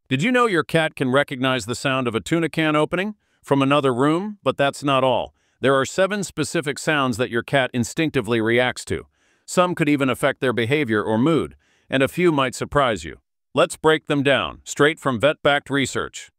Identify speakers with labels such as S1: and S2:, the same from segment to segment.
S1: Did you know your cat can recognize the sound of a tuna can opening from another room? But that's not all. There are 7 specific sounds that your cat instinctively reacts to. Some could even affect their behavior or mood, and a few might surprise you. Let's break them down, straight from vet-backed research.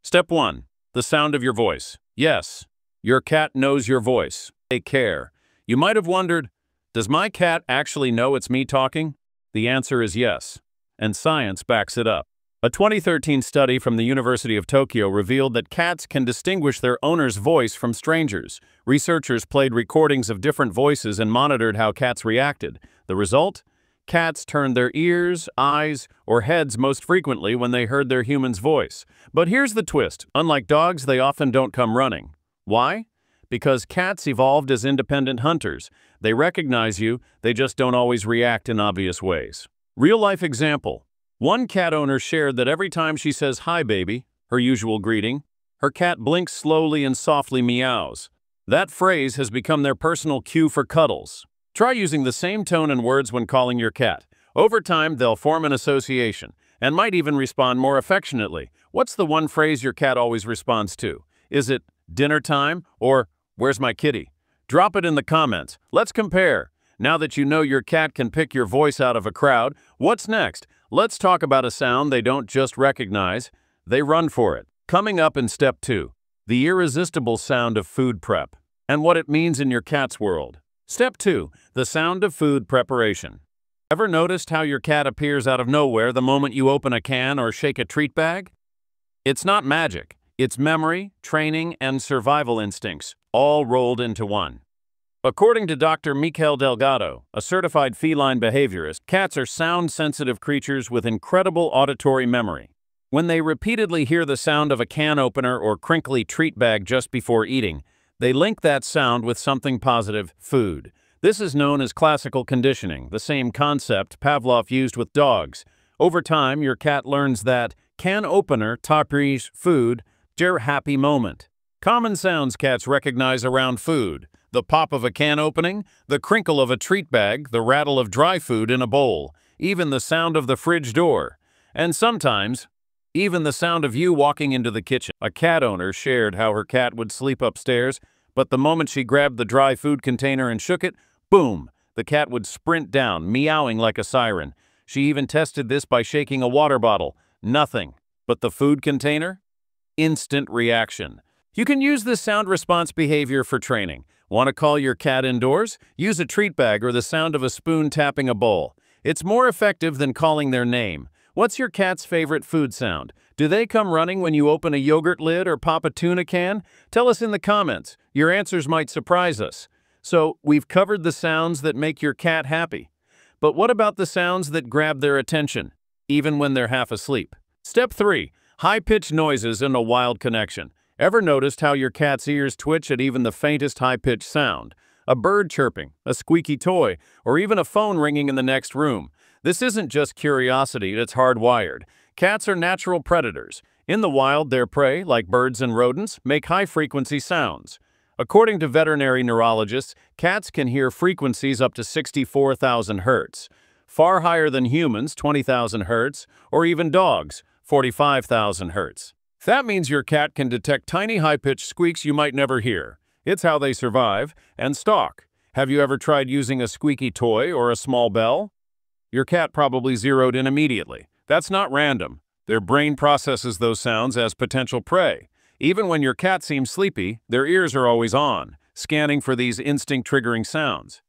S1: Step 1. The sound of your voice. Yes, your cat knows your voice. They care. You might have wondered, does my cat actually know it's me talking? The answer is yes, and science backs it up. A 2013 study from the University of Tokyo revealed that cats can distinguish their owner's voice from strangers. Researchers played recordings of different voices and monitored how cats reacted. The result? Cats turned their ears, eyes, or heads most frequently when they heard their human's voice. But here's the twist. Unlike dogs, they often don't come running. Why? Because cats evolved as independent hunters. They recognize you, they just don't always react in obvious ways. Real-life example. One cat owner shared that every time she says, "Hi, baby," her usual greeting, her cat blinks slowly and softly meows. That phrase has become their personal cue for cuddles. Try using the same tone and words when calling your cat. Over time, they'll form an association and might even respond more affectionately. What's the one phrase your cat always responds to? Is it dinner time or where's my kitty? Drop it in the comments. Let's compare. Now that you know your cat can pick your voice out of a crowd, what's next? Let's talk about a sound they don't just recognize, they run for it. Coming up in Step 2, the irresistible sound of food prep and what it means in your cat's world. Step 2, the sound of food preparation. Ever noticed how your cat appears out of nowhere the moment you open a can or shake a treat bag? It's not magic. It's memory, training, and survival instincts, all rolled into one. According to Dr. Mikel Delgado, a certified feline behaviorist, cats are sound-sensitive creatures with incredible auditory memory. When they repeatedly hear the sound of a can opener or crinkly treat bag just before eating, they link that sound with something positive, food. This is known as classical conditioning, the same concept Pavlov used with dogs. Over time, your cat learns that can opener tapris food, der happy moment. Common sounds cats recognize around food. The pop of a can opening, the crinkle of a treat bag, the rattle of dry food in a bowl, even the sound of the fridge door. And sometimes, even the sound of you walking into the kitchen. A cat owner shared how her cat would sleep upstairs, but the moment she grabbed the dry food container and shook it, boom, the cat would sprint down, meowing like a siren. She even tested this by shaking a water bottle. Nothing. But the food container? Instant reaction. You can use this sound response behavior for training. Want to call your cat indoors? Use a treat bag or the sound of a spoon tapping a bowl. It's more effective than calling their name. What's your cat's favorite food sound? Do they come running when you open a yogurt lid or pop a tuna can? Tell us in the comments. Your answers might surprise us. So, we've covered the sounds that make your cat happy. But what about the sounds that grab their attention, even when they're half asleep? Step 3. High-pitched noises and a wild connection. Ever noticed how your cat's ears twitch at even the faintest high-pitched sound? A bird chirping, a squeaky toy, or even a phone ringing in the next room. This isn't just curiosity, it's hardwired. Cats are natural predators. In the wild, their prey, like birds and rodents, make high-frequency sounds. According to veterinary neurologists, cats can hear frequencies up to 64,000 hertz, far higher than humans, 20,000 hertz, or even dogs, 45,000 hertz. That means your cat can detect tiny high-pitched squeaks you might never hear. It's how they survive and stalk. Have you ever tried using a squeaky toy or a small bell? Your cat probably zeroed in immediately. That's not random. Their brain processes those sounds as potential prey. Even when your cat seems sleepy, their ears are always on, scanning for these instinct-triggering sounds.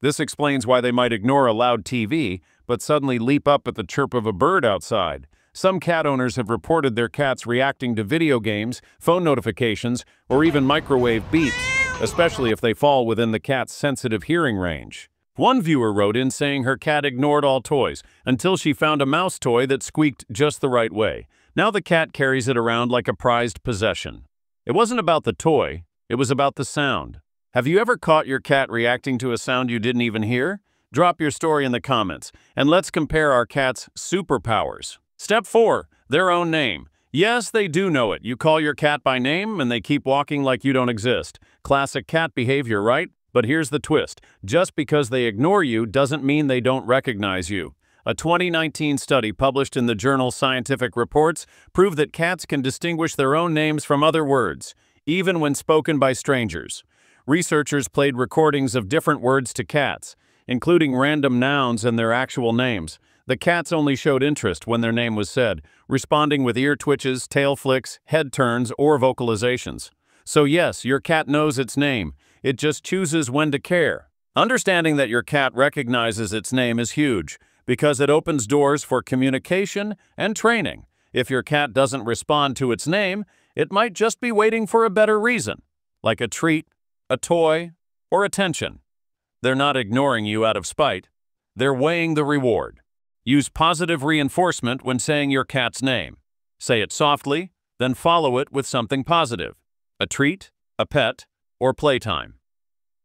S1: This explains why they might ignore a loud TV, but suddenly leap up at the chirp of a bird outside. Some cat owners have reported their cats reacting to video games, phone notifications, or even microwave beeps, especially if they fall within the cat's sensitive hearing range. One viewer wrote in saying her cat ignored all toys until she found a mouse toy that squeaked just the right way. Now the cat carries it around like a prized possession. It wasn't about the toy, it was about the sound. Have you ever caught your cat reacting to a sound you didn't even hear? Drop your story in the comments, and let's compare our cat's superpowers. Step 4. Their own name. Yes, they do know it. You call your cat by name and they keep walking like you don't exist. Classic cat behavior, right? But here's the twist. Just because they ignore you doesn't mean they don't recognize you. A 2019 study published in the journal Scientific Reports proved that cats can distinguish their own names from other words, even when spoken by strangers. Researchers played recordings of different words to cats, including random nouns and their actual names. The cats only showed interest when their name was said, responding with ear twitches, tail flicks, head turns, or vocalizations. So yes, your cat knows its name. It just chooses when to care. Understanding that your cat recognizes its name is huge, because it opens doors for communication and training. If your cat doesn't respond to its name, it might just be waiting for a better reason, like a treat, a toy, or attention. They're not ignoring you out of spite. They're weighing the reward. Use positive reinforcement when saying your cat's name. Say it softly, then follow it with something positive: a treat, a pet, or playtime.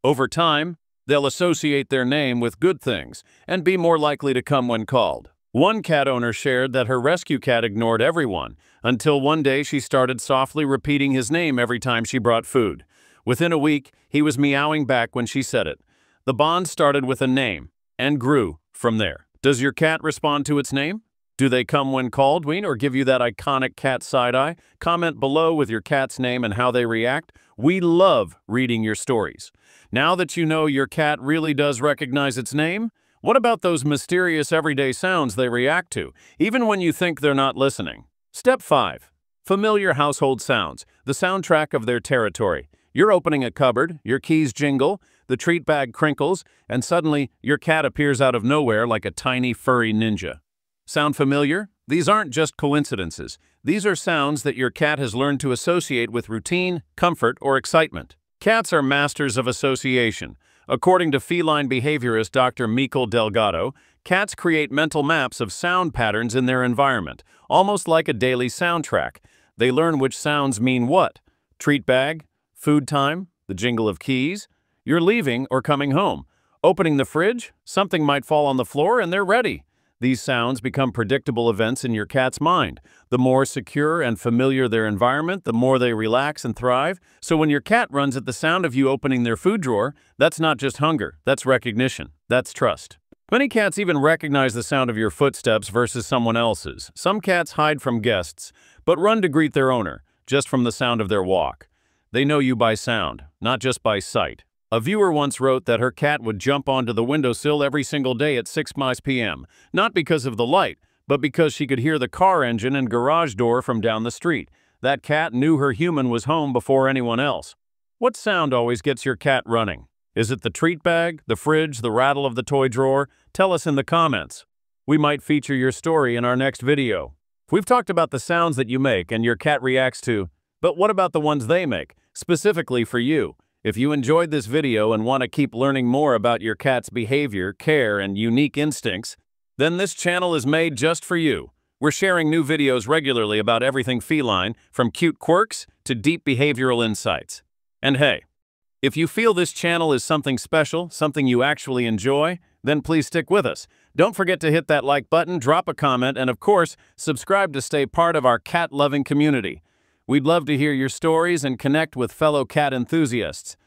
S1: Over time, they'll associate their name with good things and be more likely to come when called. One cat owner shared that her rescue cat ignored everyone until one day she started softly repeating his name every time she brought food. Within a week, he was meowing back when she said it. The bond started with a name and grew from there. Does your cat respond to its name? Do they come when called, Ween, or give you that iconic cat side-eye? Comment below with your cat's name and how they react. We love reading your stories. Now that you know your cat really does recognize its name, what about those mysterious everyday sounds they react to, even when you think they're not listening? Step 5. Familiar household sounds, the soundtrack of their territory. You're opening a cupboard, your keys jingle, the treat bag crinkles, and suddenly your cat appears out of nowhere like a tiny furry ninja. Sound familiar? These aren't just coincidences. These are sounds that your cat has learned to associate with routine, comfort, or excitement. Cats are masters of association. According to feline behaviorist Dr. Michael Delgado, cats create mental maps of sound patterns in their environment, almost like a daily soundtrack. They learn which sounds mean what: treat bag, food time, the jingle of keys, you're leaving or coming home. Opening the fridge, something might fall on the floor and they're ready. These sounds become predictable events in your cat's mind. The more secure and familiar their environment, the more they relax and thrive. So when your cat runs at the sound of you opening their food drawer, that's not just hunger, that's recognition, that's trust. Many cats even recognize the sound of your footsteps versus someone else's. Some cats hide from guests, but run to greet their owner, just from the sound of their walk. They know you by sound, not just by sight. A viewer once wrote that her cat would jump onto the windowsill every single day at 6 p.m., not because of the light, but because she could hear the car engine and garage door from down the street. That cat knew her human was home before anyone else. What sound always gets your cat running? Is it the treat bag, the fridge, the rattle of the toy drawer? Tell us in the comments. We might feature your story in our next video. We've talked about the sounds that you make and your cat reacts to, but what about the ones they make, specifically for you? If you enjoyed this video and want to keep learning more about your cat's behavior, care, and unique instincts, then this channel is made just for you. We're sharing new videos regularly about everything feline, from cute quirks to deep behavioral insights. And hey, if you feel this channel is something special, something you actually enjoy, then please stick with us. Don't forget to hit that like button, drop a comment, and of course, subscribe to stay part of our cat-loving community. We'd love to hear your stories and connect with fellow cat enthusiasts.